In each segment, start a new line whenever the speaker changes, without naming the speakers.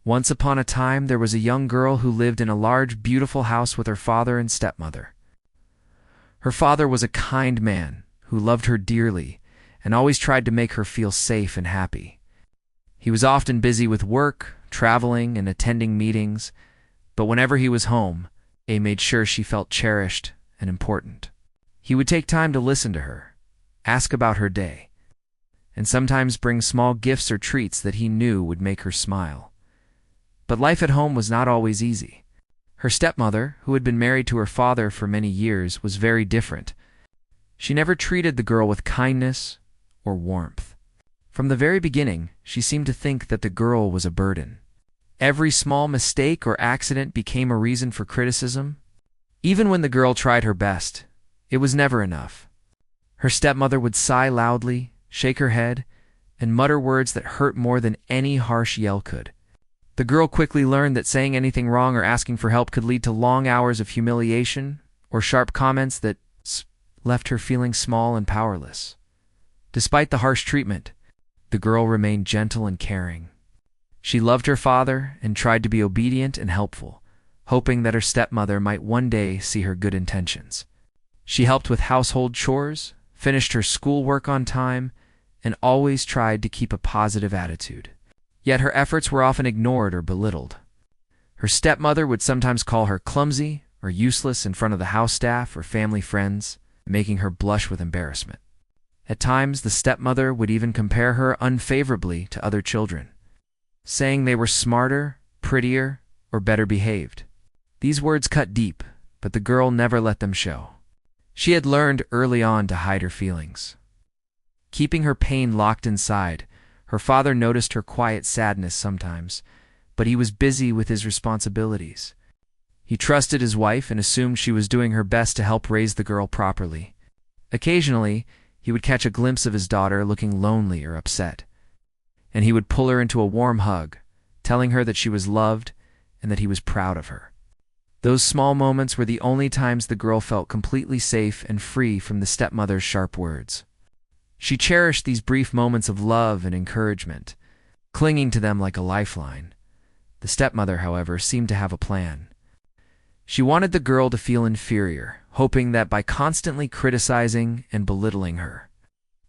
Once upon a time, there was a young girl who lived in a large, beautiful house with her father and stepmother. Her father was a kind man who loved her dearly and always tried to make her feel safe and happy. He was often busy with work, traveling, and attending meetings, but whenever he was home, he made sure she felt cherished and important. He would take time to listen to her, ask about her day, and sometimes bring small gifts or treats that he knew would make her smile. But life at home was not always easy. Her stepmother, who had been married to her father for many years, was very different. She never treated the girl with kindness or warmth. From the very beginning, she seemed to think that the girl was a burden. Every small mistake or accident became a reason for criticism. Even when the girl tried her best, it was never enough. Her stepmother would sigh loudly, shake her head, and mutter words that hurt more than any harsh yell could. The girl quickly learned that saying anything wrong or asking for help could lead to long hours of humiliation or sharp comments that left her feeling small and powerless. Despite the harsh treatment, the girl remained gentle and caring. She loved her father and tried to be obedient and helpful, hoping that her stepmother might one day see her good intentions. She helped with household chores, finished her schoolwork on time, and always tried to keep a positive attitude. Yet her efforts were often ignored or belittled. Her stepmother would sometimes call her clumsy or useless in front of the house staff or family friends, making her blush with embarrassment. At times, the stepmother would even compare her unfavorably to other children, saying they were smarter, prettier, or better behaved. These words cut deep, but the girl never let them show. She had learned early on to hide her feelings. Keeping her pain locked inside, her father noticed her quiet sadness sometimes, but he was busy with his responsibilities. He trusted his wife and assumed she was doing her best to help raise the girl properly. Occasionally, he would catch a glimpse of his daughter looking lonely or upset, and he would pull her into a warm hug, telling her that she was loved and that he was proud of her. Those small moments were the only times the girl felt completely safe and free from the stepmother's sharp words. She cherished these brief moments of love and encouragement, clinging to them like a lifeline. The stepmother, however, seemed to have a plan. She wanted the girl to feel inferior, hoping that by constantly criticizing and belittling her,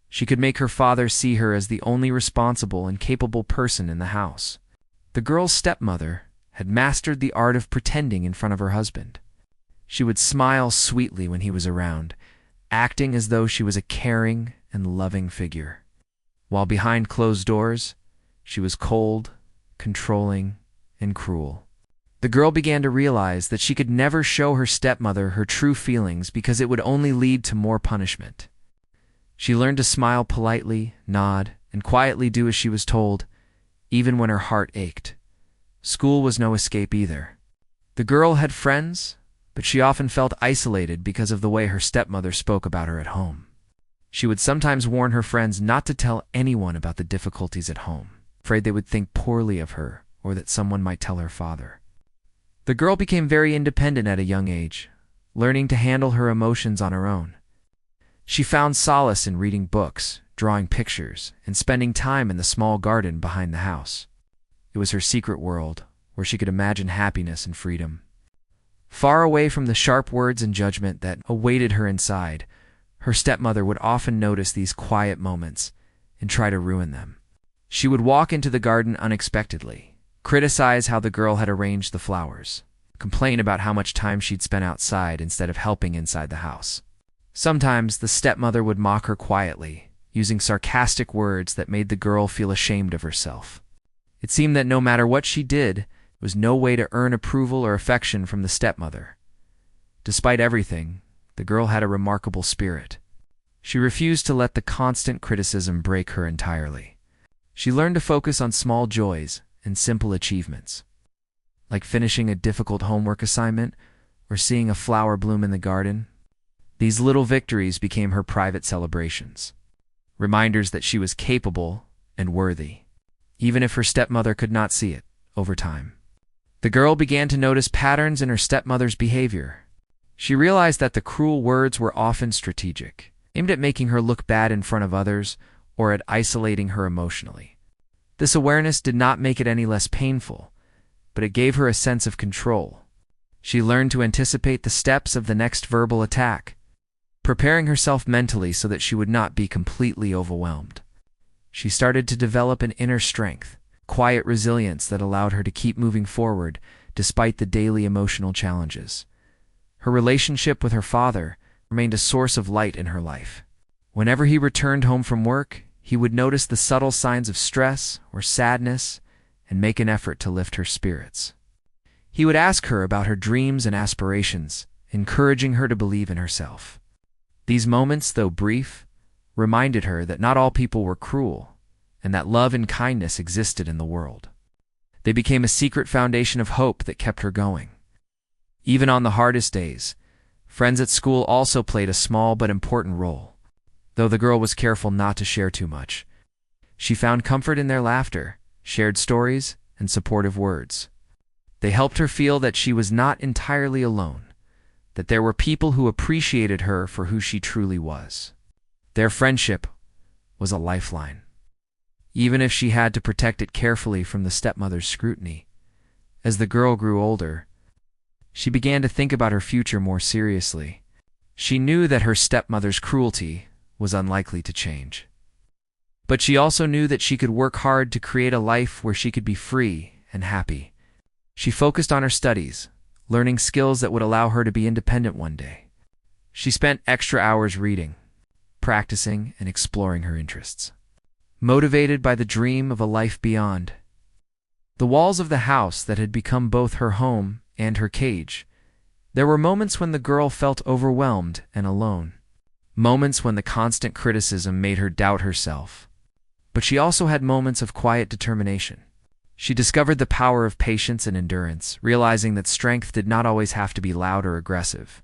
she could make her father see her as the only responsible and capable person in the house. The girl's stepmother had mastered the art of pretending in front of her husband. She would smile sweetly when he was around, acting as though she was a caring and loving figure. While behind closed doors, she was cold, controlling, and cruel. The girl began to realize that she could never show her stepmother her true feelings because it would only lead to more punishment. She learned to smile politely, nod, and quietly do as she was told, even when her heart ached. School was no escape either. The girl had friends, but she often felt isolated because of the way her stepmother spoke about her at home. She would sometimes warn her friends not to tell anyone about the difficulties at home, afraid they would think poorly of her or that someone might tell her father. The girl became very independent at a young age, learning to handle her emotions on her own. She found solace in reading books, drawing pictures, and spending time in the small garden behind the house. It was her secret world, where she could imagine happiness and freedom. Far away from the sharp words and judgment that awaited her inside, her stepmother would often notice these quiet moments and try to ruin them. She would walk into the garden unexpectedly, criticize how the girl had arranged the flowers, complain about how much time she'd spent outside instead of helping inside the house. Sometimes the stepmother would mock her quietly, using sarcastic words that made the girl feel ashamed of herself. It seemed that no matter what she did, there was no way to earn approval or affection from the stepmother. Despite everything, the girl had a remarkable spirit. She refused to let the constant criticism break her entirely. She learned to focus on small joys and simple achievements, like finishing a difficult homework assignment or seeing a flower bloom in the garden. These little victories became her private celebrations, reminders that she was capable and worthy, even if her stepmother could not see it. Over time, the girl began to notice patterns in her stepmother's behavior. She realized that the cruel words were often strategic, aimed at making her look bad in front of others or at isolating her emotionally. This awareness did not make it any less painful, but it gave her a sense of control. She learned to anticipate the steps of the next verbal attack, preparing herself mentally so that she would not be completely overwhelmed. She started to develop an inner strength, quiet resilience that allowed her to keep moving forward despite the daily emotional challenges. Her relationship with her father remained a source of light in her life. Whenever he returned home from work, he would notice the subtle signs of stress or sadness and make an effort to lift her spirits. He would ask her about her dreams and aspirations, encouraging her to believe in herself. These moments, though brief, reminded her that not all people were cruel and that love and kindness existed in the world. They became a secret foundation of hope that kept her going. Even on the hardest days, friends at school also played a small but important role. Though the girl was careful not to share too much, she found comfort in their laughter, shared stories, and supportive words. They helped her feel that she was not entirely alone, that there were people who appreciated her for who she truly was. Their friendship was a lifeline, even if she had to protect it carefully from the stepmother's scrutiny. As the girl grew older, she began to think about her future more seriously. She knew that her stepmother's cruelty was unlikely to change. But she also knew that she could work hard to create a life where she could be free and happy. She focused on her studies, learning skills that would allow her to be independent one day. She spent extra hours reading, practicing, and exploring her interests, motivated by the dream of a life beyond. The walls of the house that had become both her home and her cage. There were moments when the girl felt overwhelmed and alone. Moments when the constant criticism made her doubt herself. But she also had moments of quiet determination. She discovered the power of patience and endurance, realizing that strength did not always have to be loud or aggressive.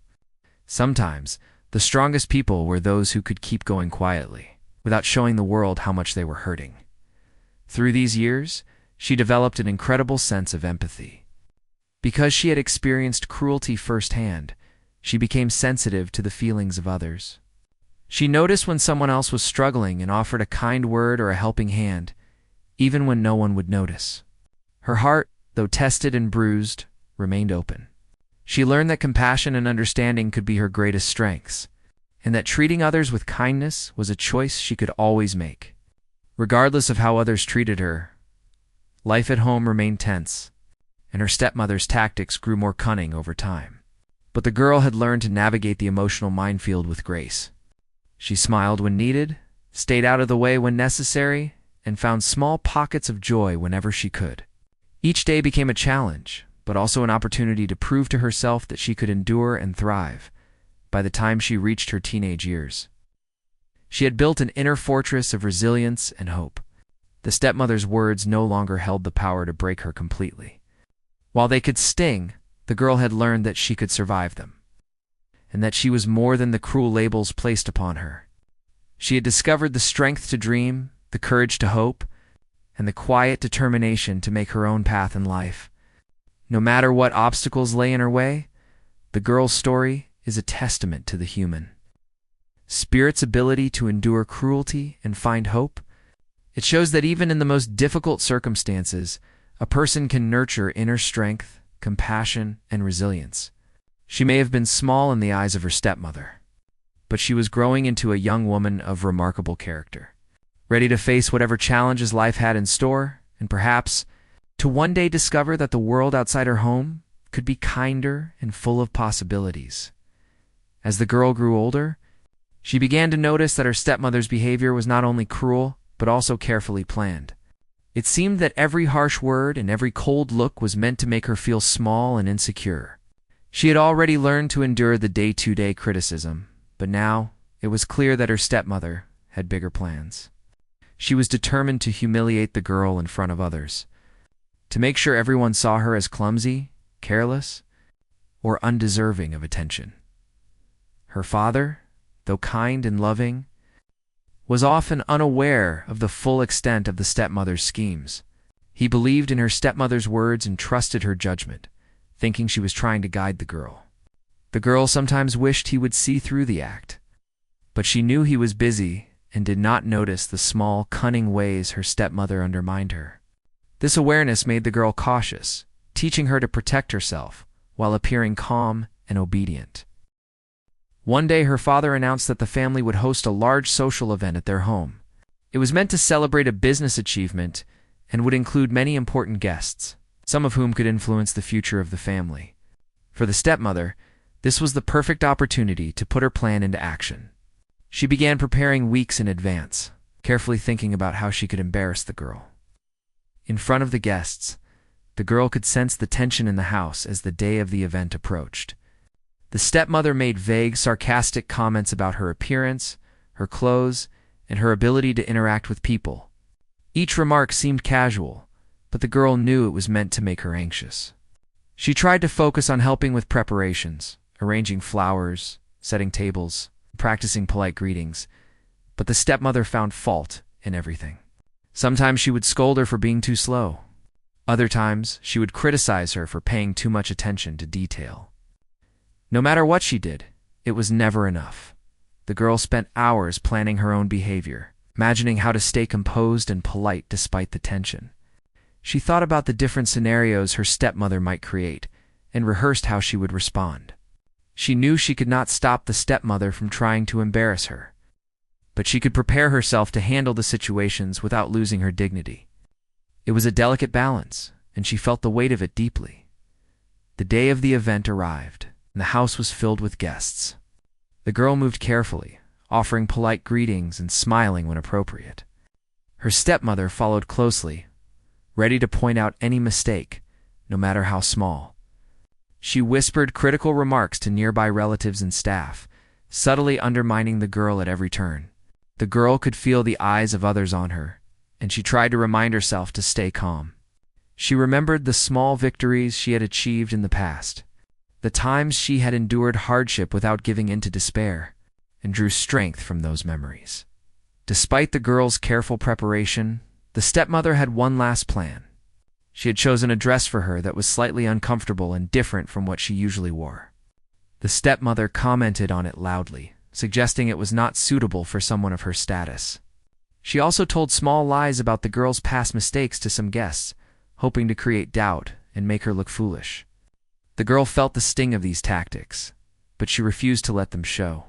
Sometimes, the strongest people were those who could keep going quietly, without showing the world how much they were hurting. Through these years, she developed an incredible sense of empathy. Because she had experienced cruelty firsthand, she became sensitive to the feelings of others. She noticed when someone else was struggling and offered a kind word or a helping hand, even when no one would notice. Her heart, though tested and bruised, remained open. She learned that compassion and understanding could be her greatest strengths, and that treating others with kindness was a choice she could always make. Regardless of how others treated her, life at home remained tense, and her stepmother's tactics grew more cunning over time. But the girl had learned to navigate the emotional minefield with grace. She smiled when needed, stayed out of the way when necessary, and found small pockets of joy whenever she could. Each day became a challenge, but also an opportunity to prove to herself that she could endure and thrive by the time she reached her teenage years. She had built an inner fortress of resilience and hope. The stepmother's words no longer held the power to break her completely. While they could sting, the girl had learned that she could survive them, and that she was more than the cruel labels placed upon her. She had discovered the strength to dream, the courage to hope, and the quiet determination to make her own path in life. No matter what obstacles lay in her way, the girl's story is a testament to the human spirit's ability to endure cruelty and find hope. It shows that even in the most difficult circumstances, a person can nurture inner strength, compassion, and resilience. She may have been small in the eyes of her stepmother, but she was growing into a young woman of remarkable character, ready to face whatever challenges life had in store, and perhaps to one day discover that the world outside her home could be kinder and full of possibilities. As the girl grew older, she began to notice that her stepmother's behavior was not only cruel, but also carefully planned. It seemed that every harsh word and every cold look was meant to make her feel small and insecure. She had already learned to endure the day-to-day criticism, but now it was clear that her stepmother had bigger plans. She was determined to humiliate the girl in front of others, to make sure everyone saw her as clumsy, careless, or undeserving of attention. Her father, though kind and loving, was often unaware of the full extent of the stepmother's schemes. He believed in her stepmother's words and trusted her judgment, thinking she was trying to guide the girl. The girl sometimes wished he would see through the act, but she knew he was busy and did not notice the small, cunning ways her stepmother undermined her. This awareness made the girl cautious, teaching her to protect herself while appearing calm and obedient. One day, her father announced that the family would host a large social event at their home. It was meant to celebrate a business achievement and would include many important guests, some of whom could influence the future of the family. For the stepmother, this was the perfect opportunity to put her plan into action. She began preparing weeks in advance, carefully thinking about how she could embarrass the girl. In front of the guests, the girl could sense the tension in the house as the day of the event approached. The stepmother made vague, sarcastic comments about her appearance, her clothes, and her ability to interact with people. Each remark seemed casual, but the girl knew it was meant to make her anxious. She tried to focus on helping with preparations, arranging flowers, setting tables, practicing polite greetings, but the stepmother found fault in everything. Sometimes she would scold her for being too slow. Other times, she would criticize her for paying too much attention to detail. No matter what she did, it was never enough. The girl spent hours planning her own behavior, imagining how to stay composed and polite despite the tension. She thought about the different scenarios her stepmother might create and rehearsed how she would respond. She knew she could not stop the stepmother from trying to embarrass her, but she could prepare herself to handle the situations without losing her dignity. It was a delicate balance, and she felt the weight of it deeply. The day of the event arrived, and the house was filled with guests. The girl moved carefully, offering polite greetings and smiling when appropriate. Her stepmother followed closely, ready to point out any mistake, no matter how small. She whispered critical remarks to nearby relatives and staff, subtly undermining the girl at every turn. The girl could feel the eyes of others on her, and she tried to remind herself to stay calm. She remembered the small victories she had achieved in the past, the times she had endured hardship without giving in to despair, and drew strength from those memories. Despite the girl's careful preparation, the stepmother had one last plan. She had chosen a dress for her that was slightly uncomfortable and different from what she usually wore. The stepmother commented on it loudly, suggesting it was not suitable for someone of her status. She also told small lies about the girl's past mistakes to some guests, hoping to create doubt and make her look foolish. The girl felt the sting of these tactics, but she refused to let them show.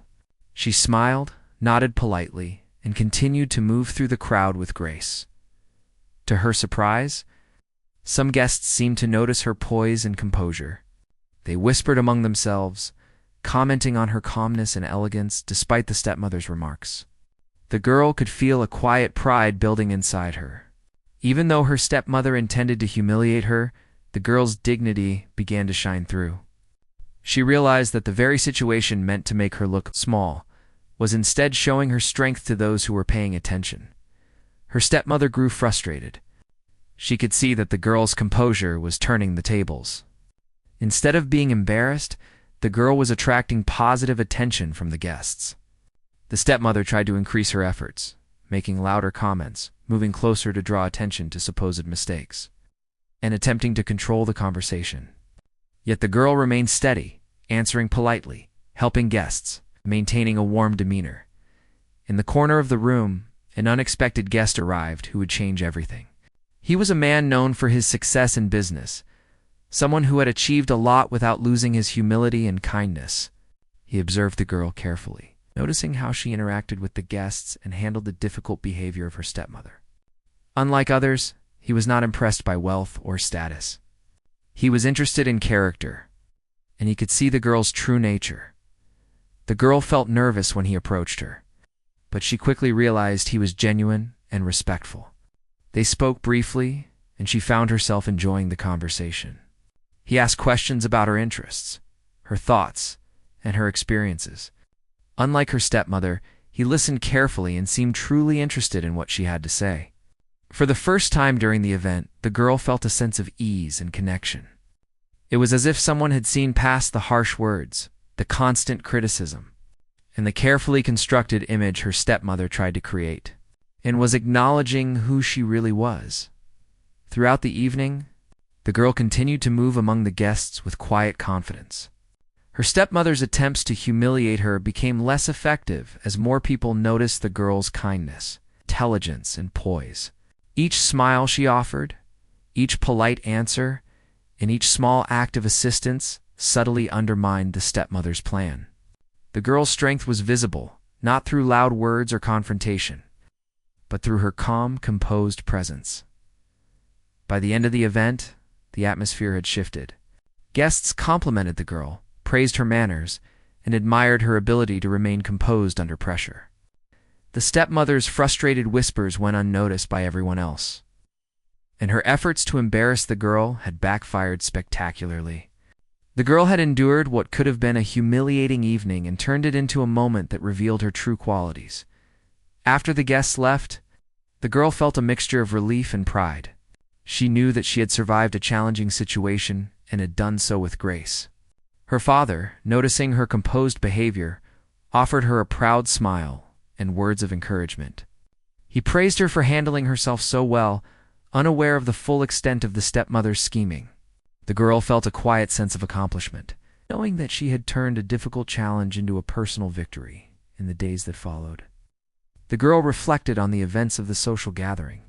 She smiled, nodded politely, and continued to move through the crowd with grace. To her surprise, some guests seemed to notice her poise and composure. They whispered among themselves, commenting on her calmness and elegance despite the stepmother's remarks. The girl could feel a quiet pride building inside her. Even though her stepmother intended to humiliate her, the girl's dignity began to shine through. She realized that the very situation meant to make her look small was instead showing her strength to those who were paying attention. Her stepmother grew frustrated. She could see that the girl's composure was turning the tables. Instead of being embarrassed, the girl was attracting positive attention from the guests. The stepmother tried to increase her efforts, making louder comments, moving closer to draw attention to supposed mistakes, and attempting to control the conversation. Yet the girl remained steady, answering politely, helping guests, maintaining a warm demeanor. In the corner of the room, an unexpected guest arrived who would change everything. He was a man known for his success in business, someone who had achieved a lot without losing his humility and kindness. He observed the girl carefully, noticing how she interacted with the guests and handled the difficult behavior of her stepmother. Unlike others, he was not impressed by wealth or status. He was interested in character, and he could see the girl's true nature. The girl felt nervous when he approached her, but she quickly realized he was genuine and respectful. They spoke briefly, and she found herself enjoying the conversation. He asked questions about her interests, her thoughts, and her experiences. Unlike her stepmother, he listened carefully and seemed truly interested in what she had to say. For the first time during the event, the girl felt a sense of ease and connection. It was as if someone had seen past the harsh words, the constant criticism, and the carefully constructed image her stepmother tried to create, and was acknowledging who she really was. Throughout the evening, the girl continued to move among the guests with quiet confidence. Her stepmother's attempts to humiliate her became less effective as more people noticed the girl's kindness, intelligence, and poise. Each smile she offered, each polite answer, and each small act of assistance subtly undermined the stepmother's plan. The girl's strength was visible, not through loud words or confrontation, but through her calm, composed presence. By the end of the event, the atmosphere had shifted. Guests complimented the girl, praised her manners, and admired her ability to remain composed under pressure. The stepmother's frustrated whispers went unnoticed by everyone else, and her efforts to embarrass the girl had backfired spectacularly. The girl had endured what could have been a humiliating evening and turned it into a moment that revealed her true qualities. After the guests left, the girl felt a mixture of relief and pride. She knew that she had survived a challenging situation and had done so with grace. Her father, noticing her composed behavior, offered her a proud smile and words of encouragement. He praised her for handling herself so well, unaware of the full extent of the stepmother's scheming. The girl felt a quiet sense of accomplishment, knowing that she had turned a difficult challenge into a personal victory in the days that followed. The girl reflected on the events of the social gathering.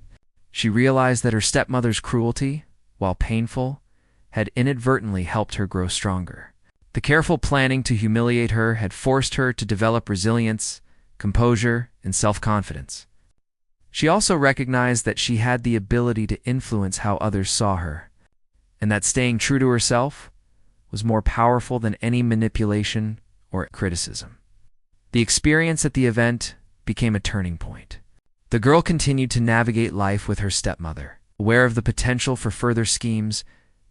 She realized that her stepmother's cruelty, while painful, had inadvertently helped her grow stronger. The careful planning to humiliate her had forced her to develop resilience, composure, and self-confidence. She also recognized that she had the ability to influence how others saw her, and that staying true to herself was more powerful than any manipulation or criticism. The experience at the event became a turning point. The girl continued to navigate life with her stepmother, aware of the potential for further schemes,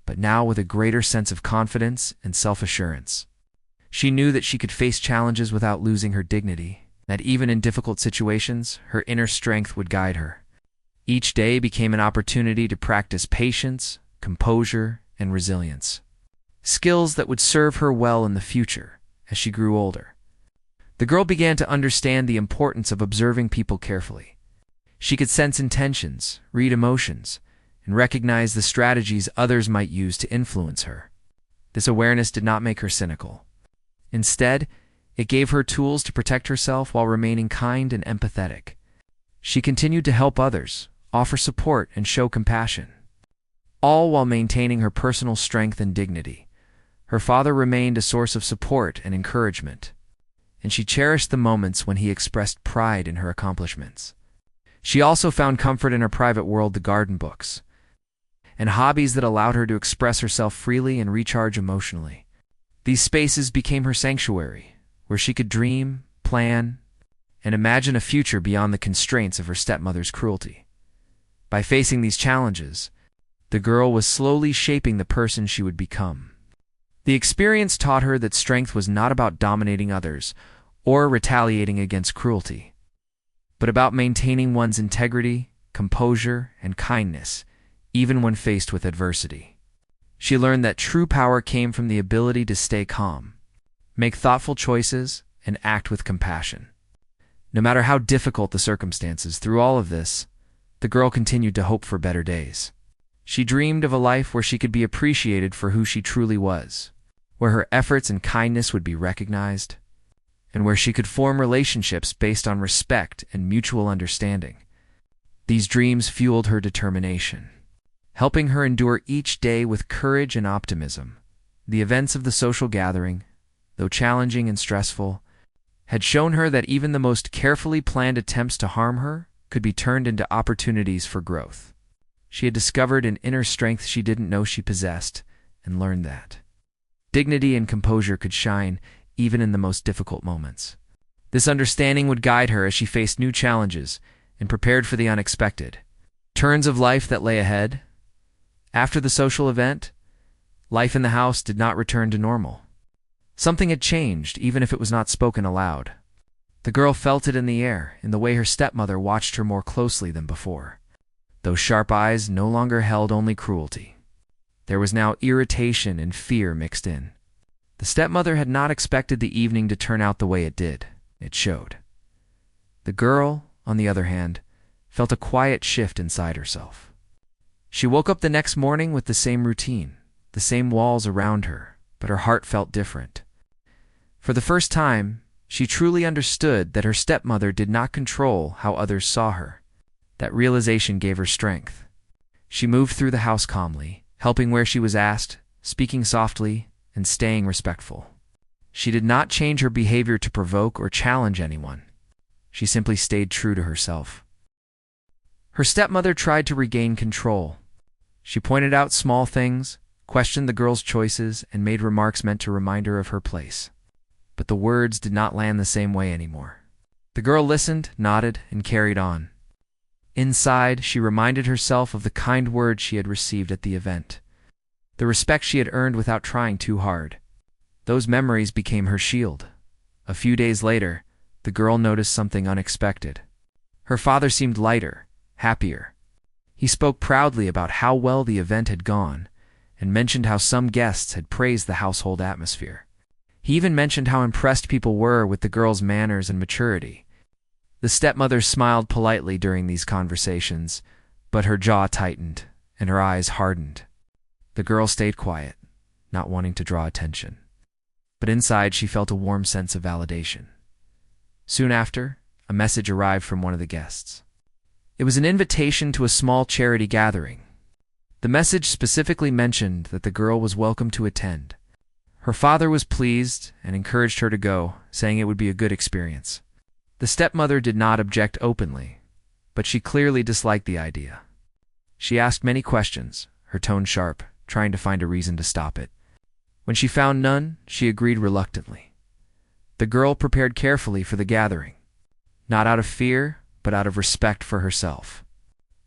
but now with a greater sense of confidence and self-assurance. She knew that she could face challenges without losing her dignity, that even in difficult situations, her inner strength would guide her. Each day became an opportunity to practice patience, composure, and resilience, skills that would serve her well in the future as she grew older. The girl began to understand the importance of observing people carefully. She could sense intentions, read emotions, and recognize the strategies others might use to influence her. This awareness did not make her cynical. Instead, it gave her tools to protect herself while remaining kind and empathetic. She continued to help others, offer support, and show compassion, all while maintaining her personal strength and dignity. Her father remained a source of support and encouragement, and she cherished the moments when he expressed pride in her accomplishments. She also found comfort in her private world, the garden books, and hobbies that allowed her to express herself freely and recharge emotionally. These spaces became her sanctuary, where she could dream, plan, and imagine a future beyond the constraints of her stepmother's cruelty. By facing these challenges, the girl was slowly shaping the person she would become. The experience taught her that strength was not about dominating others or retaliating against cruelty, but about maintaining one's integrity, composure, and kindness, even when faced with adversity. She learned that true power came from the ability to stay calm, make thoughtful choices, and act with compassion. No matter how difficult the circumstances, through all of this, the girl continued to hope for better days. She dreamed of a life where she could be appreciated for who she truly was, where her efforts and kindness would be recognized, and where she could form relationships based on respect and mutual understanding. These dreams fueled her determination, helping her endure each day with courage and optimism. The events of the social gathering, though challenging and stressful, had shown her that even the most carefully planned attempts to harm her could be turned into opportunities for growth. She had discovered an inner strength she didn't know she possessed, and learned that dignity and composure could shine even in the most difficult moments. This understanding would guide her as she faced new challenges and prepared for the unexpected turns of life that lay ahead. After the social event, life in the house did not return to normal. Something had changed, even if it was not spoken aloud. The girl felt it in the air, in the way her stepmother watched her more closely than before. Those sharp eyes no longer held only cruelty. There was now irritation and fear mixed in. The stepmother had not expected the evening to turn out the way it did. It showed. The girl, on the other hand, felt a quiet shift inside herself. She woke up the next morning with the same routine, the same walls around her, but her heart felt different. For the first time, she truly understood that her stepmother did not control how others saw her. That realization gave her strength. She moved through the house calmly, helping where she was asked, speaking softly, and staying respectful. She did not change her behavior to provoke or challenge anyone. She simply stayed true to herself. Her stepmother tried to regain control. She pointed out small things, questioned the girl's choices, and made remarks meant to remind her of her place. But the words did not land the same way anymore. The girl listened, nodded, and carried on. Inside, she reminded herself of the kind words she had received at the event, the respect she had earned without trying too hard. Those memories became her shield. A few days later, the girl noticed something unexpected. Her father seemed lighter, happier. He spoke proudly about how well the event had gone, and mentioned how some guests had praised the household atmosphere. He even mentioned how impressed people were with the girl's manners and maturity. The stepmother smiled politely during these conversations, but her jaw tightened and her eyes hardened. The girl stayed quiet, not wanting to draw attention. But inside she felt a warm sense of validation. Soon after, a message arrived from one of the guests. It was an invitation to a small charity gathering. The message specifically mentioned that the girl was welcome to attend. Her father was pleased and encouraged her to go, saying it would be a good experience. The stepmother did not object openly, but she clearly disliked the idea. She asked many questions, her tone sharp, trying to find a reason to stop it. When she found none, she agreed reluctantly. The girl prepared carefully for the gathering, not out of fear, but out of respect for herself.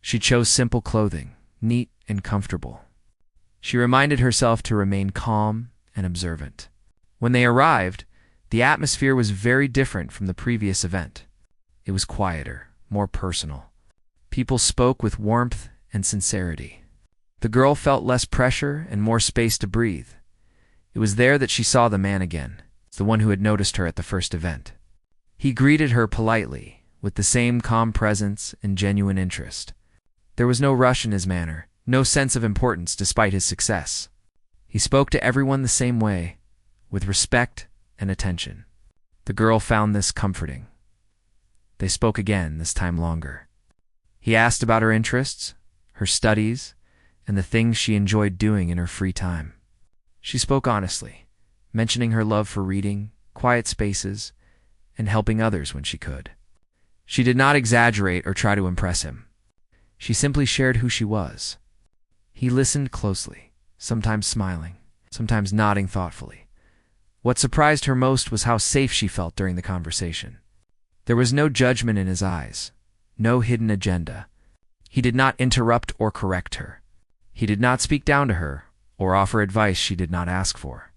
She chose simple clothing, neat and comfortable. She reminded herself to remain calm and observant. When they arrived, the atmosphere was very different from the previous event. It was quieter, more personal. People spoke with warmth and sincerity. The girl felt less pressure and more space to breathe. It was there that she saw the man again, the one who had noticed her at the first event. He greeted her politely, with the same calm presence and genuine interest. There was no rush in his manner, no sense of importance despite his success. He spoke to everyone the same way, with respect and attention. The girl found this comforting. They spoke again, this time longer. He asked about her interests, her studies, and the things she enjoyed doing in her free time. She spoke honestly, mentioning her love for reading, quiet spaces, and helping others when she could. She did not exaggerate or try to impress him. She simply shared who she was. He listened closely, sometimes smiling, sometimes nodding thoughtfully. What surprised her most was how safe she felt during the conversation. There was no judgment in his eyes, no hidden agenda. He did not interrupt or correct her. He did not speak down to her or offer advice she did not ask for.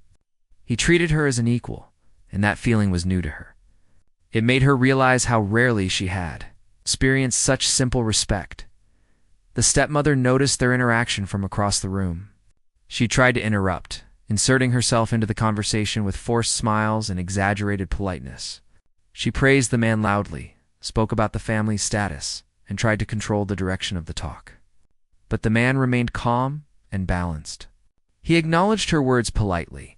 He treated her as an equal, and that feeling was new to her. It made her realize how rarely she had experienced such simple respect. The stepmother noticed their interaction from across the room. She tried to interrupt, inserting herself into the conversation with forced smiles and exaggerated politeness. She praised the man loudly, spoke about the family's status, and tried to control the direction of the talk. But the man remained calm and balanced. He acknowledged her words politely,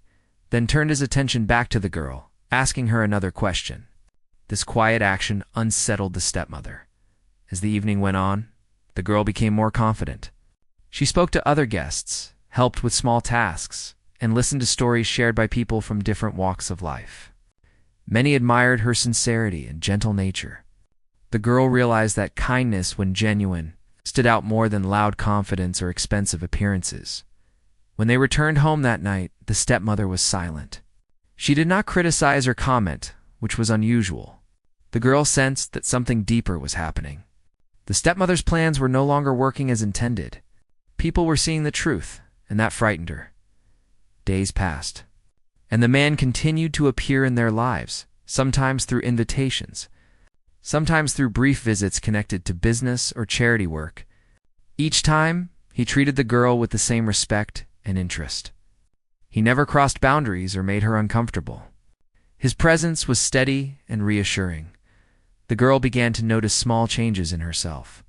then turned his attention back to the girl, asking her another question. This quiet action unsettled the stepmother. As the evening went on, the girl became more confident. She spoke to other guests, helped with small tasks, and listened to stories shared by people from different walks of life. Many admired her sincerity and gentle nature. The girl realized that kindness, when genuine, stood out more than loud confidence or expensive appearances. When they returned home that night, the stepmother was silent. She did not criticize or comment, which was unusual. The girl sensed that something deeper was happening. The stepmother's plans were no longer working as intended. People were seeing the truth, and that frightened her. Days passed, and the man continued to appear in their lives, sometimes through invitations, sometimes through brief visits connected to business or charity work. Each time, he treated the girl with the same respect and interest. He never crossed boundaries or made her uncomfortable. His presence was steady and reassuring. The girl began to notice small changes in herself.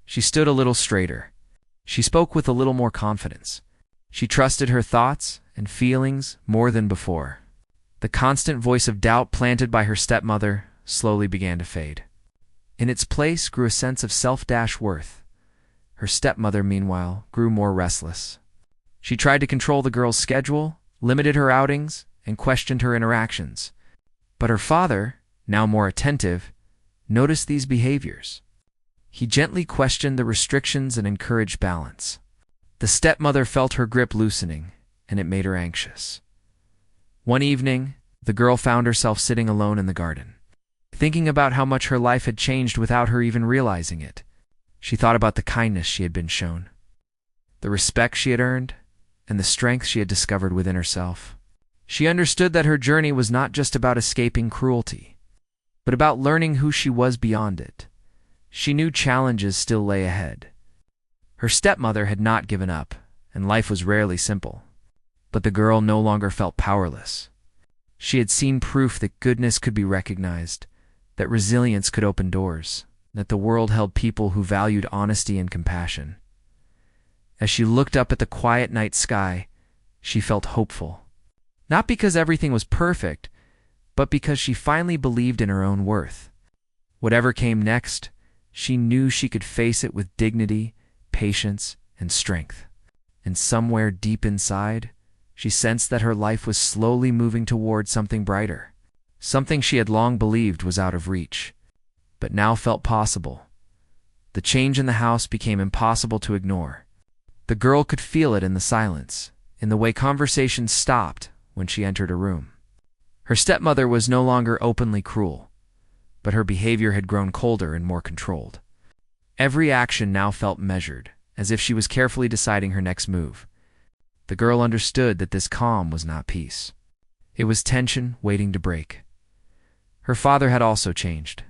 She stood a little straighter. She spoke with a little more confidence. She trusted her thoughts and feelings more than before. The constant voice of doubt planted by her stepmother slowly began to fade. In its place grew a sense of self-worth. Her stepmother, meanwhile, grew more restless. She tried to control the girl's schedule, limited her outings, and questioned her interactions. But her father, now more attentive, noticed these behaviors. He gently questioned the restrictions and encouraged balance. The stepmother felt her grip loosening, and it made her anxious. One evening, the girl found herself sitting alone in the garden, thinking about how much her life had changed without her even realizing it. She thought about the kindness she had been shown, the respect she had earned, and the strength she had discovered within herself. She understood that her journey was not just about escaping cruelty, but about learning who she was beyond it. She knew challenges still lay ahead. Her stepmother had not given up, and life was rarely simple. But the girl no longer felt powerless. She had seen proof that goodness could be recognized, that resilience could open doors, that the world held people who valued honesty and compassion. As she looked up at the quiet night sky, she felt hopeful. Not because everything was perfect, but because she finally believed in her own worth. Whatever came next, she knew she could face it with dignity, patience, and strength. And somewhere deep inside, she sensed that her life was slowly moving toward something brighter, something she had long believed was out of reach, but now felt possible. The change in the house became impossible to ignore. The girl could feel it in the silence, in the way conversations stopped when she entered a room. Her stepmother was no longer openly cruel, but her behavior had grown colder and more controlled. Every action now felt measured, as if she was carefully deciding her next move. The girl understood that this calm was not peace. It was tension waiting to break. Her father had also changed.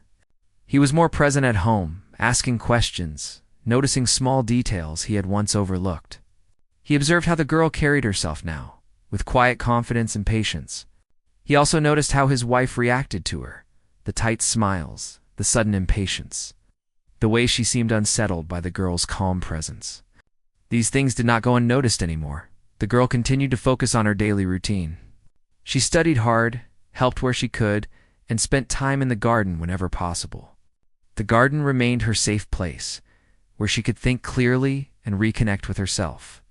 He was more present at home, asking questions, noticing small details he had once overlooked. He observed how the girl carried herself now, with quiet confidence and patience. He also noticed how his wife reacted to her, the tight smiles, the sudden impatience, the way she seemed unsettled by the girl's calm presence. These things did not go unnoticed anymore. The girl continued to focus on her daily routine. She studied hard, helped where she could, and spent time in the garden whenever possible. The garden remained her safe place, where she could think clearly and reconnect with herself.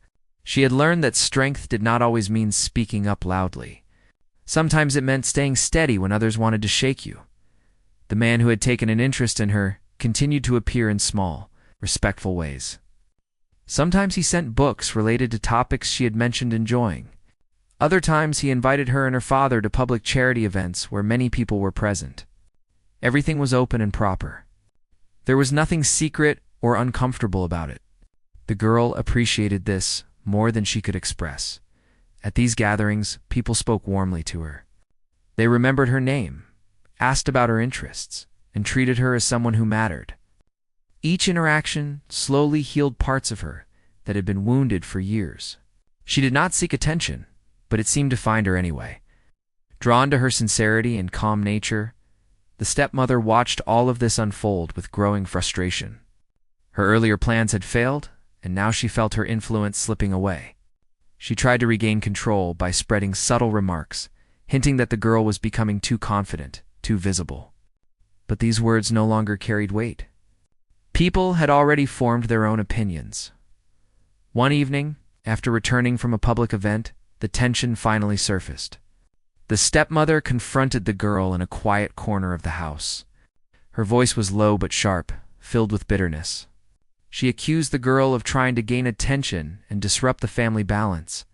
She had learned that strength did not always mean speaking up loudly. Sometimes it meant staying steady when others wanted to shake you. The man who had taken an interest in her continued to appear in small, respectful ways. Sometimes he sent books related to topics she had mentioned enjoying. Other times he invited her and her father to public charity events where many people were present. Everything was open and proper. There was nothing secret or uncomfortable about it. The girl appreciated this more than she could express. At these gatherings, people spoke warmly to her. They remembered her name, asked about her interests, and treated her as someone who mattered. Each interaction slowly healed parts of her that had been wounded for years. She did not seek attention, but it seemed to find her anyway. Drawn to her sincerity and calm nature, the stepmother watched all of this unfold with growing frustration. Her earlier plans had failed, and now she felt her influence slipping away. She tried to regain control by spreading subtle remarks, hinting that the girl was becoming too confident, too visible. But these words no longer carried weight. People had already formed their own opinions. One evening, after returning from a public event, the tension finally surfaced. The stepmother confronted the girl in a quiet corner of the house. Her voice was low but sharp, filled with bitterness. She accused the girl of trying to gain attention and disrupt the family balance.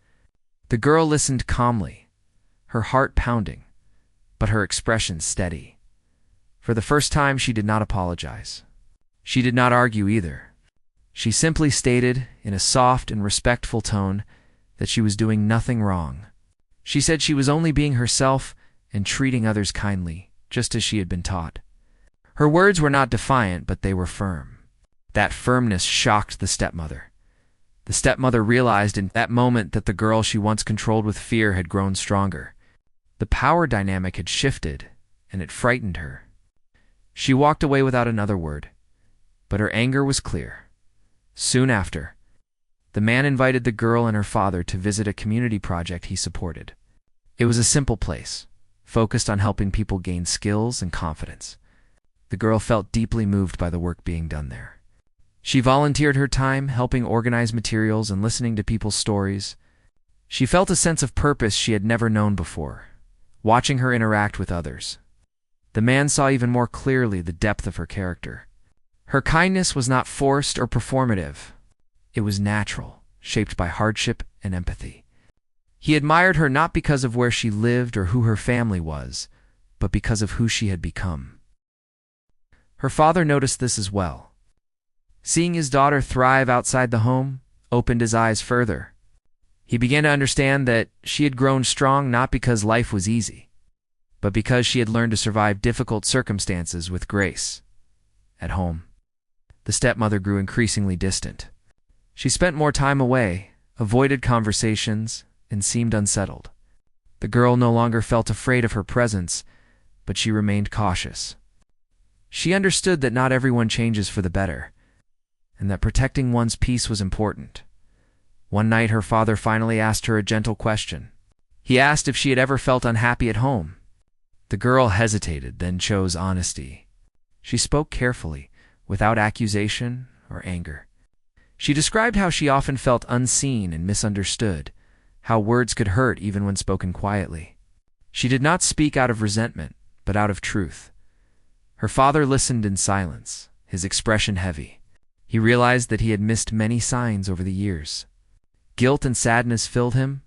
The girl listened calmly, her heart pounding, but her expression steady. For the first time, she did not apologize. She did not argue either. She simply stated, in a soft and respectful tone, that she was doing nothing wrong. She said she was only being herself and treating others kindly, just as she had been taught. Her words were not defiant, but they were firm. That firmness shocked the stepmother. The stepmother realized in that moment that the girl she once controlled with fear had grown stronger. The power dynamic had shifted, and it frightened her. She walked away without another word, but her anger was clear. Soon after, the man invited the girl and her father to visit a community project he supported. It was a simple place, focused on helping people gain skills and confidence. The girl felt deeply moved by the work being done there. She volunteered her time helping organize materials and listening to people's stories, She felt a sense of purpose she had never known before, watching her interact with others. The man saw even more clearly the depth of her character. Her kindness was not forced or performative. It was natural, shaped by hardship and empathy. He admired her not because of where she lived or who her family was, but because of who she had become. Her father noticed this as well. Seeing his daughter thrive outside the home opened his eyes further. He began to understand that she had grown strong not because life was easy, but because she had learned to survive difficult circumstances with grace. At home, the stepmother grew increasingly distant. She spent more time away, avoided conversations, and seemed unsettled. The girl no longer felt afraid of her presence, but she remained cautious. She understood that not everyone changes for the better, and that protecting one's peace was important. One night her father finally asked her a gentle question. He asked if she had ever felt unhappy at home. The girl hesitated, then chose honesty. She spoke carefully, without accusation or anger. She described how she often felt unseen and misunderstood, how words could hurt even when spoken quietly. She did not speak out of resentment, but out of truth. Her father listened in silence, his expression heavy. He realized that he had missed many signs over the years. Guilt and sadness filled him,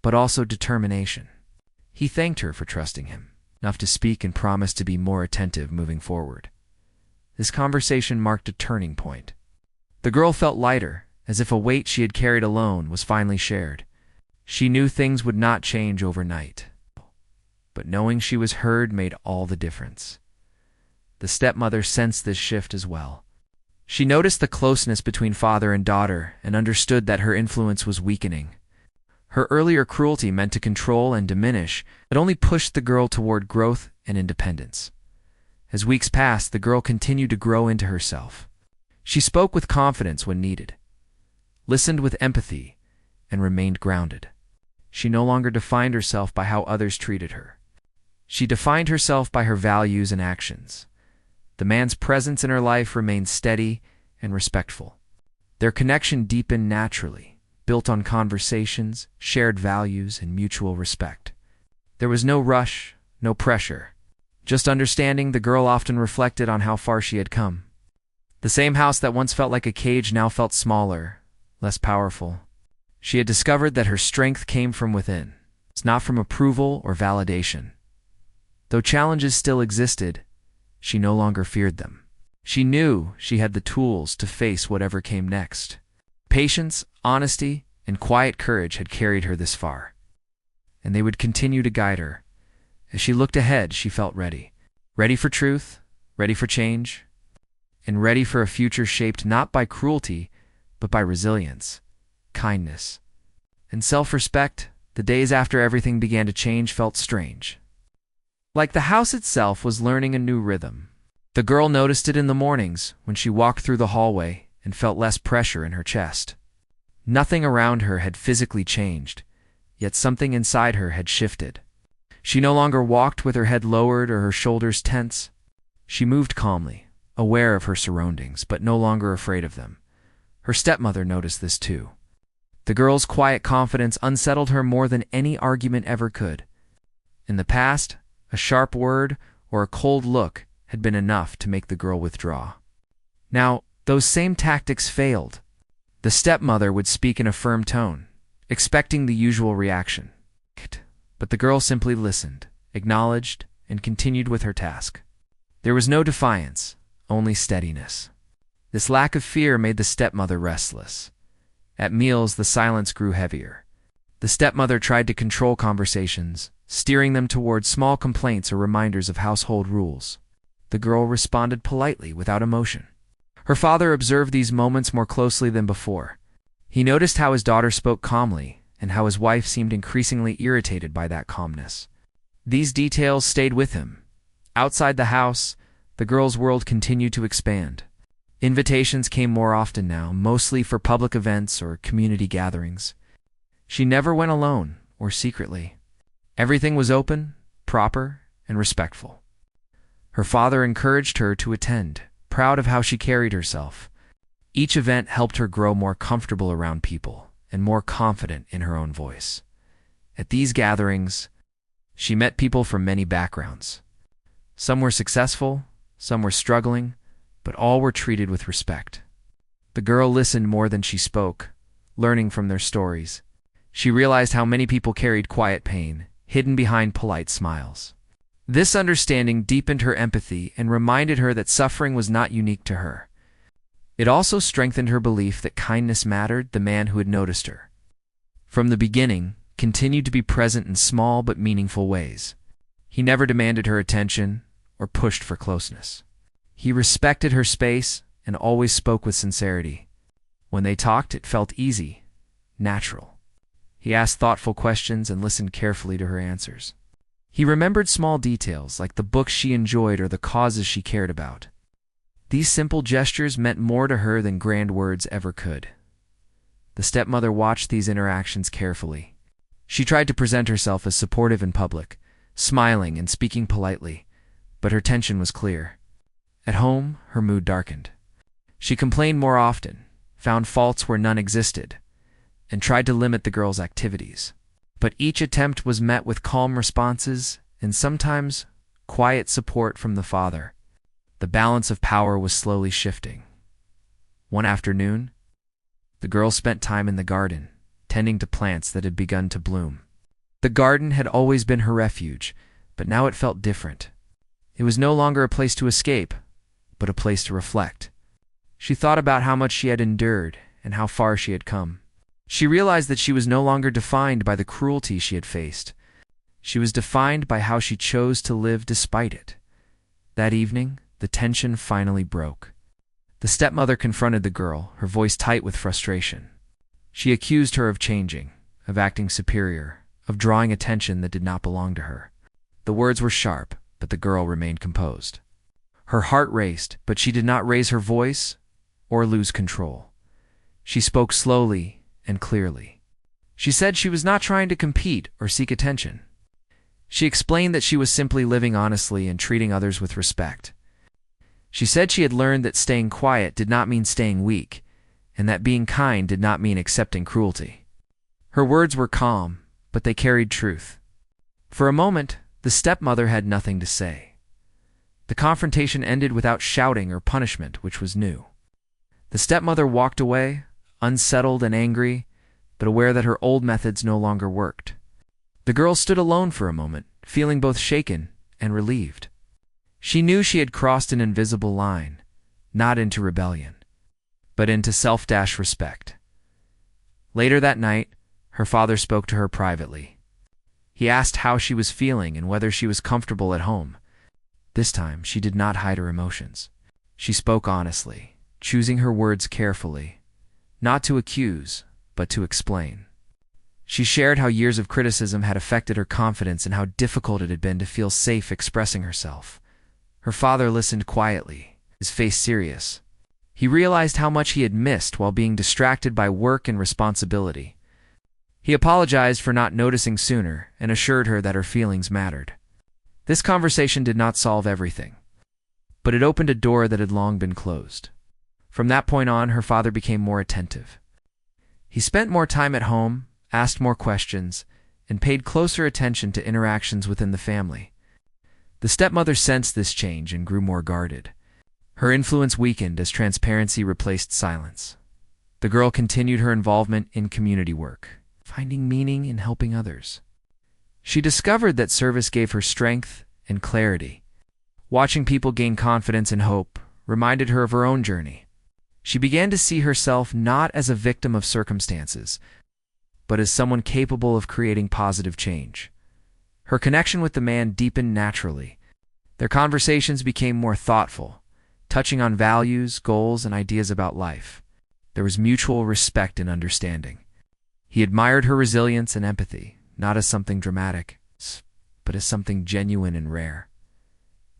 but also determination. He thanked her for trusting him, enough to speak and promise to be more attentive moving forward. This conversation marked a turning point. The girl felt lighter, as if a weight she had carried alone was finally shared. She knew things would not change overnight, but knowing she was heard made all the difference. The stepmother sensed this shift as well. She noticed the closeness between father and daughter and understood that her influence was weakening. Her earlier cruelty meant to control and diminish, but only pushed the girl toward growth and independence. As weeks passed, the girl continued to grow into herself. She spoke with confidence when needed, listened with empathy, and remained grounded. She no longer defined herself by how others treated her. She defined herself by her values and actions. The man's presence in her life remained steady and respectful. Their connection deepened naturally, built on conversations, shared values, and mutual respect. There was no rush, no pressure. Just understanding. The girl often reflected on how far she had come. The same house that once felt like a cage now felt smaller, less powerful. She had discovered that her strength came from within. It's not from approval or validation. Though challenges still existed, she no longer feared them. She knew she had the tools to face whatever came next. Patience, honesty, and quiet courage had carried her this far, and they would continue to guide her. As she looked ahead, she felt ready. Ready for truth, ready for change, and ready for a future shaped not by cruelty, but by resilience, kindness, and self-respect. The days after everything began to change felt strange. Like the house itself was learning a new rhythm. The girl noticed it in the mornings when she walked through the hallway and felt less pressure in her chest. Nothing around her had physically changed, yet something inside her had shifted. She no longer walked with her head lowered or her shoulders tense. She moved calmly, aware of her surroundings, but no longer afraid of them. Her stepmother noticed this too. The girl's quiet confidence unsettled her more than any argument ever could. In the past, a sharp word or a cold look had been enough to make the girl withdraw. Now, those same tactics failed. The stepmother would speak in a firm tone, expecting the usual reaction. But the girl simply listened, acknowledged, and continued with her task. There was no defiance, only steadiness. This lack of fear made the stepmother restless. At meals, the silence grew heavier. The stepmother tried to control conversations, steering them toward small complaints or reminders of household rules. The girl responded politely, without emotion. Her father observed these moments more closely than before. He noticed how his daughter spoke calmly, and how his wife seemed increasingly irritated by that calmness. These details stayed with him. Outside the house, the girl's world continued to expand. Invitations came more often now, mostly for public events or community gatherings. She never went alone or secretly. Everything was open, proper, and respectful. Her father encouraged her to attend, proud of how she carried herself. Each event helped her grow more comfortable around people and more confident in her own voice. At these gatherings, she met people from many backgrounds. Some were successful, some were struggling, but all were treated with respect. The girl listened more than she spoke, learning from their stories. She realized how many people carried quiet pain, hidden behind polite smiles. This understanding deepened her empathy and reminded her that suffering was not unique to her. It also strengthened her belief that kindness mattered. The man who had noticed her from the beginning continued to be present in small but meaningful ways. He never demanded her attention or pushed for closeness. He respected her space and always spoke with sincerity. When they talked, it felt easy, natural. He asked thoughtful questions and listened carefully to her answers. He remembered small details like the books she enjoyed or the causes she cared about. These simple gestures meant more to her than grand words ever could. The stepmother watched these interactions carefully. She tried to present herself as supportive in public, smiling and speaking politely, but her tension was clear. At home, her mood darkened. She complained more often, found faults where none existed, and tried to limit the girl's activities. But each attempt was met with calm responses and sometimes quiet support from the father. The balance of power was slowly shifting. One afternoon, the girl spent time in the garden, tending to plants that had begun to bloom. The garden had always been her refuge, but now it felt different. It was no longer a place to escape, but a place to reflect. She thought about how much she had endured and how far she had come. She realized that she was no longer defined by the cruelty she had faced. She was defined by how she chose to live despite it. That evening, the tension finally broke. The stepmother confronted the girl, her voice tight with frustration. She accused her of changing, of acting superior, of drawing attention that did not belong to her. The words were sharp, but the girl remained composed. Her heart raced, but she did not raise her voice or lose control. She spoke slowly and clearly. She said she was not trying to compete or seek attention. She explained that she was simply living honestly and treating others with respect. She said she had learned that staying quiet did not mean staying weak, and that being kind did not mean accepting cruelty. Her words were calm, but they carried truth. For a moment, the stepmother had nothing to say. The confrontation ended without shouting or punishment, which was new. The stepmother walked away, unsettled and angry, but aware that her old methods no longer worked. The girl stood alone for a moment, feeling both shaken and relieved. She knew she had crossed an invisible line, not into rebellion, but into self-respect. Later that night, her father spoke to her privately. He asked how she was feeling and whether she was comfortable at home. This time, she did not hide her emotions. She spoke honestly, choosing her words carefully, not to accuse, but to explain. She shared how years of criticism had affected her confidence and how difficult it had been to feel safe expressing herself. Her father listened quietly, his face serious. He realized how much he had missed while being distracted by work and responsibility. He apologized for not noticing sooner and assured her that her feelings mattered. This conversation did not solve everything, but it opened a door that had long been closed. From that point on, her father became more attentive. He spent more time at home, asked more questions, and paid closer attention to interactions within the family. The stepmother sensed this change and grew more guarded. Her influence weakened as transparency replaced silence. The girl continued her involvement in community work, finding meaning in helping others. She discovered that service gave her strength and clarity. Watching people gain confidence and hope reminded her of her own journey. She began to see herself not as a victim of circumstances, but as someone capable of creating positive change. Her connection with the man deepened naturally. Their conversations became more thoughtful, touching on values, goals, and ideas about life. There was mutual respect and understanding. He admired her resilience and empathy, not as something dramatic, but as something genuine and rare.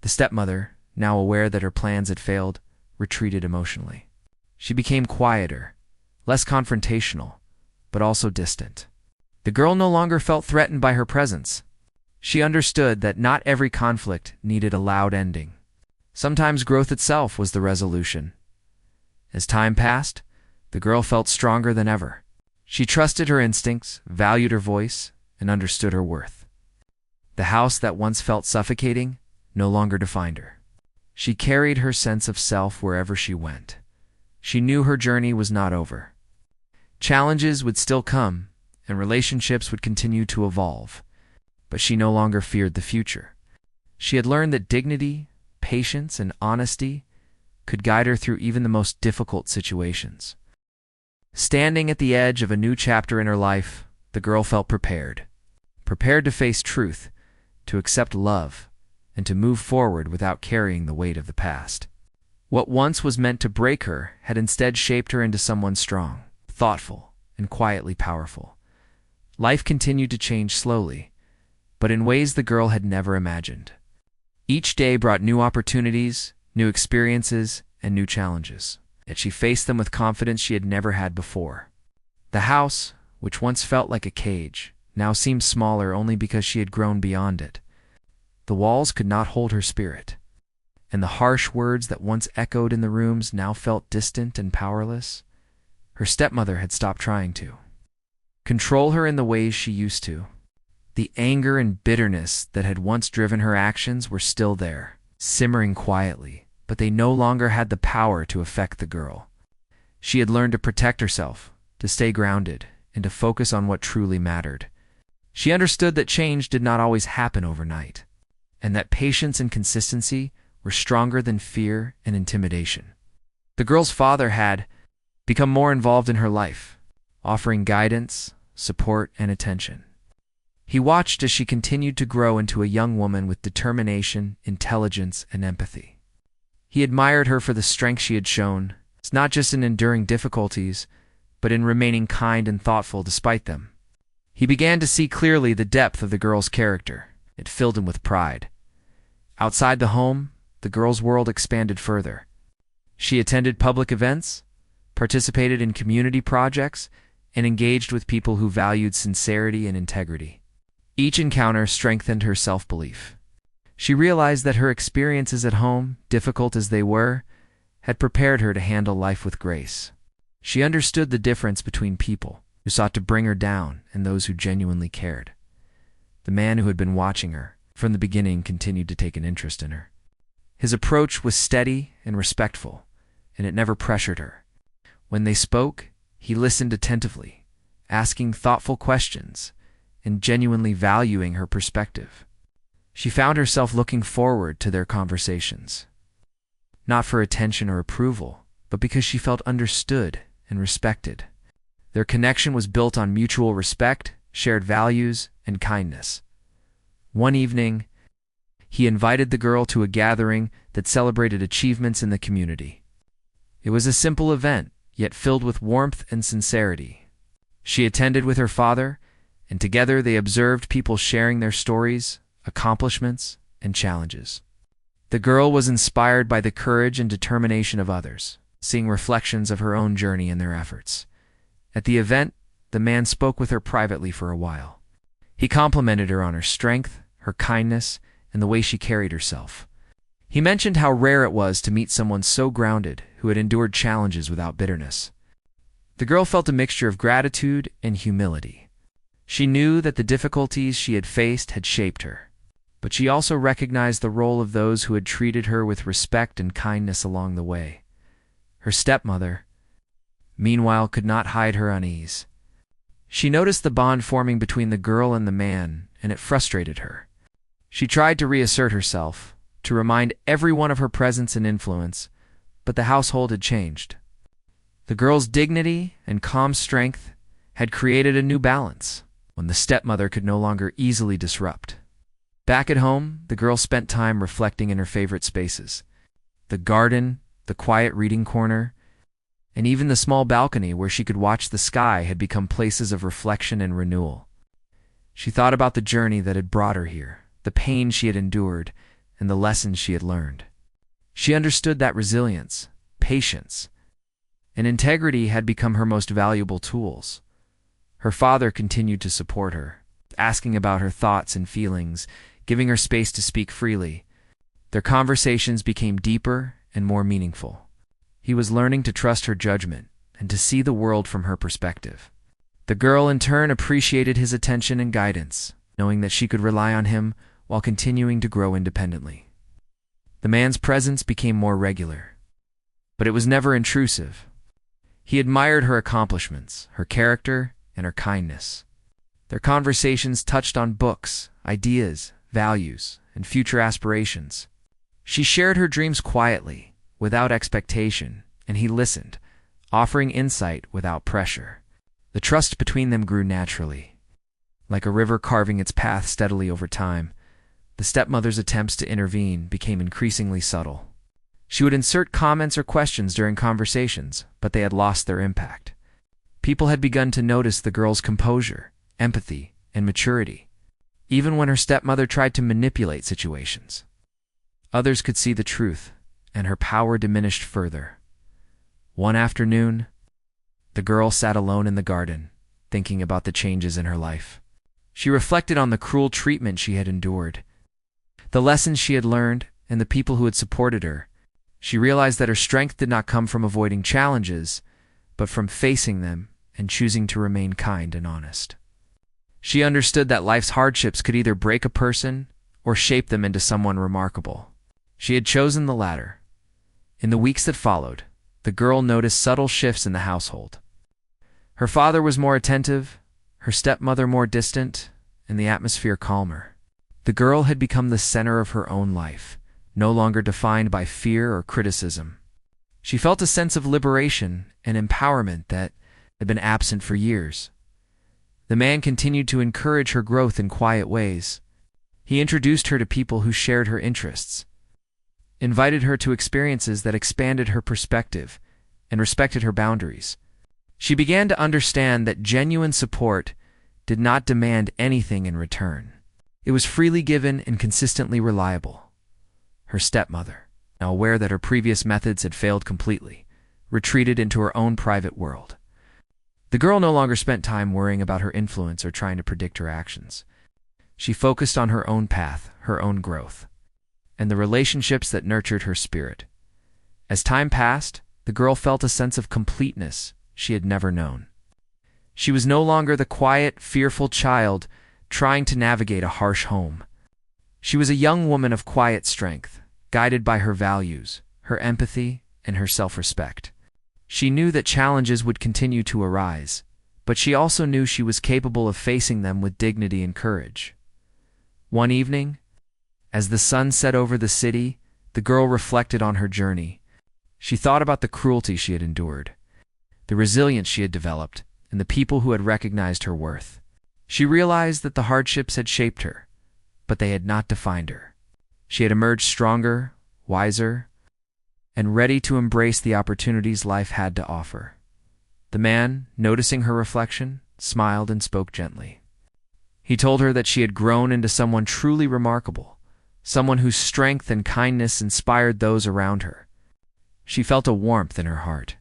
The stepmother, now aware that her plans had failed, retreated emotionally. She became quieter, less confrontational, but also distant. The girl no longer felt threatened by her presence. She understood that not every conflict needed a loud ending. Sometimes growth itself was the resolution. As time passed, the girl felt stronger than ever. She trusted her instincts, valued her voice, and understood her worth. The house that once felt suffocating no longer defined her. She carried her sense of self wherever she went. She knew her journey was not over. Challenges would still come, and relationships would continue to evolve, but she no longer feared the future. She had learned that dignity, patience, and honesty could guide her through even the most difficult situations. Standing at the edge of a new chapter in her life, the girl felt prepared to face truth, to accept love, and to move forward without carrying the weight of the past. What once was meant to break her had instead shaped her into someone strong, thoughtful, and quietly powerful. Life continued to change slowly, but in ways the girl had never imagined. Each day brought new opportunities, new experiences, and new challenges, yet she faced them with confidence she had never had before. The house, which once felt like a cage, now seemed smaller only because she had grown beyond it. The walls could not hold her spirit, and the harsh words that once echoed in the rooms now felt distant and powerless. Her stepmother had stopped trying to control her in the ways she used to. The anger and bitterness that had once driven her actions were still there, simmering quietly, but they no longer had the power to affect the girl. She had learned to protect herself, to stay grounded, and to focus on what truly mattered. She understood that change did not always happen overnight, and that patience and consistency were stronger than fear and intimidation. The girl's father had become more involved in her life, offering guidance, support, and attention. He watched as she continued to grow into a young woman with determination, intelligence, and empathy. He admired her for the strength she had shown, not just in enduring difficulties, but in remaining kind and thoughtful despite them. He began to see clearly the depth of the girl's character. It filled him with pride. Outside the home, the girl's world expanded further. She attended public events, participated in community projects, and engaged with people who valued sincerity and integrity. Each encounter strengthened her self-belief. She realized that her experiences at home, difficult as they were, had prepared her to handle life with grace. She understood the difference between people who sought to bring her down and those who genuinely cared. The man who had been watching her from the beginning continued to take an interest in her. His approach was steady and respectful, and it never pressured her. When they spoke, he listened attentively, asking thoughtful questions and genuinely valuing her perspective. She found herself looking forward to their conversations, not for attention or approval, but because she felt understood and respected. Their connection was built on mutual respect, shared values, and kindness. One evening, he invited the girl to a gathering that celebrated achievements in the community. It was a simple event, yet filled with warmth and sincerity. She attended with her father, and together they observed people sharing their stories, accomplishments, and challenges. The girl was inspired by the courage and determination of others, seeing reflections of her own journey and their efforts. At the event, the man spoke with her privately for a while. He complimented her on her strength, her kindness, and the way she carried herself. He mentioned how rare it was to meet someone so grounded who had endured challenges without bitterness. The girl felt a mixture of gratitude and humility. She knew that the difficulties she had faced had shaped her, but she also recognized the role of those who had treated her with respect and kindness along the way. Her stepmother, meanwhile, could not hide her unease. She noticed the bond forming between the girl and the man, and it frustrated her. She tried to reassert herself, to remind everyone of her presence and influence, but the household had changed. The girl's dignity and calm strength had created a new balance, when the stepmother could no longer easily disrupt. Back at home, the girl spent time reflecting in her favorite spaces. The garden, the quiet reading corner, and even the small balcony where she could watch the sky had become places of reflection and renewal. She thought about the journey that had brought her here, the pain she had endured, and the lessons she had learned. She understood that resilience, patience, and integrity had become her most valuable tools. Her father continued to support her, asking about her thoughts and feelings, giving her space to speak freely. Their conversations became deeper and more meaningful. He was learning to trust her judgment and to see the world from her perspective. The girl in turn appreciated his attention and guidance, knowing that she could rely on him while continuing to grow independently. The man's presence became more regular, but it was never intrusive. He admired her accomplishments, her character, and her kindness. Their conversations touched on books, ideas, values, and future aspirations. She shared her dreams quietly, without expectation, and he listened, offering insight without pressure. The trust between them grew naturally. Like a river carving its path steadily over time, the stepmother's attempts to intervene became increasingly subtle. She would insert comments or questions during conversations, but they had lost their impact. People had begun to notice the girl's composure, empathy, and maturity, even when her stepmother tried to manipulate situations. Others could see the truth, and her power diminished further. One afternoon, the girl sat alone in the garden, thinking about the changes in her life. She reflected on the cruel treatment she had endured, the lessons she had learned, and the people who had supported her. She realized that her strength did not come from avoiding challenges, but from facing them and choosing to remain kind and honest. She understood that life's hardships could either break a person or shape them into someone remarkable. She had chosen the latter. In the weeks that followed, the girl noticed subtle shifts in the household. Her father was more attentive, her stepmother more distant, and the atmosphere calmer. The girl had become the center of her own life, no longer defined by fear or criticism. She felt a sense of liberation and empowerment that had been absent for years. The man continued to encourage her growth in quiet ways. He introduced her to people who shared her interests, invited her to experiences that expanded her perspective, and respected her boundaries. She began to understand that genuine support did not demand anything in return. It was freely given and consistently reliable. Her stepmother, now aware that her previous methods had failed completely, retreated into her own private world. The girl no longer spent time worrying about her influence or trying to predict her actions. She focused on her own path, her own growth, and the relationships that nurtured her spirit. As time passed, the girl felt a sense of completeness she had never known. She was no longer the quiet, fearful child trying to navigate a harsh home. She was a young woman of quiet strength, guided by her values, her empathy, and her self-respect. She knew that challenges would continue to arise, but she also knew she was capable of facing them with dignity and courage. One evening, as the sun set over the city, the girl reflected on her journey. She thought about the cruelty she had endured, the resilience she had developed, and the people who had recognized her worth. She realized that the hardships had shaped her, but they had not defined her. She had emerged stronger, wiser, and ready to embrace the opportunities life had to offer. The man, noticing her reflection, smiled and spoke gently. He told her that she had grown into someone truly remarkable, someone whose strength and kindness inspired those around her. She felt a warmth in her heart,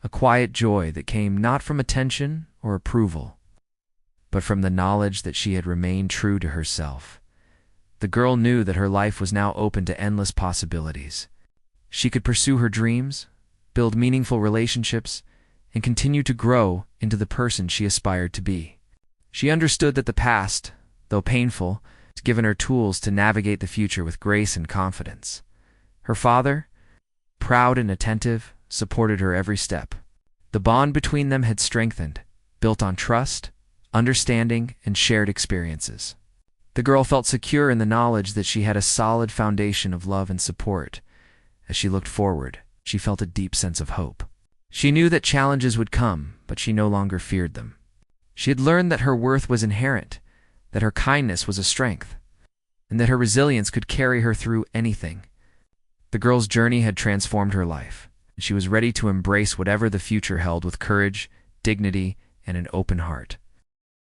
a quiet joy that came not from attention or approval, but from the knowledge that she had remained true to herself. The girl knew that her life was now open to endless possibilities. She could pursue her dreams, build meaningful relationships, and continue to grow into the person she aspired to be. She understood that the past, though painful, had given her tools to navigate the future with grace and confidence. Her father, proud and attentive, supported her every step. The bond between them had strengthened, built on trust, understanding, and shared experiences. The girl felt secure in the knowledge that she had a solid foundation of love and support. As she looked forward, she felt a deep sense of hope. She knew that challenges would come, but she no longer feared them. She had learned that her worth was inherent, that her kindness was a strength, and that her resilience could carry her through anything. The girl's journey had transformed her life, and she was ready to embrace whatever the future held with courage, dignity, and an open heart.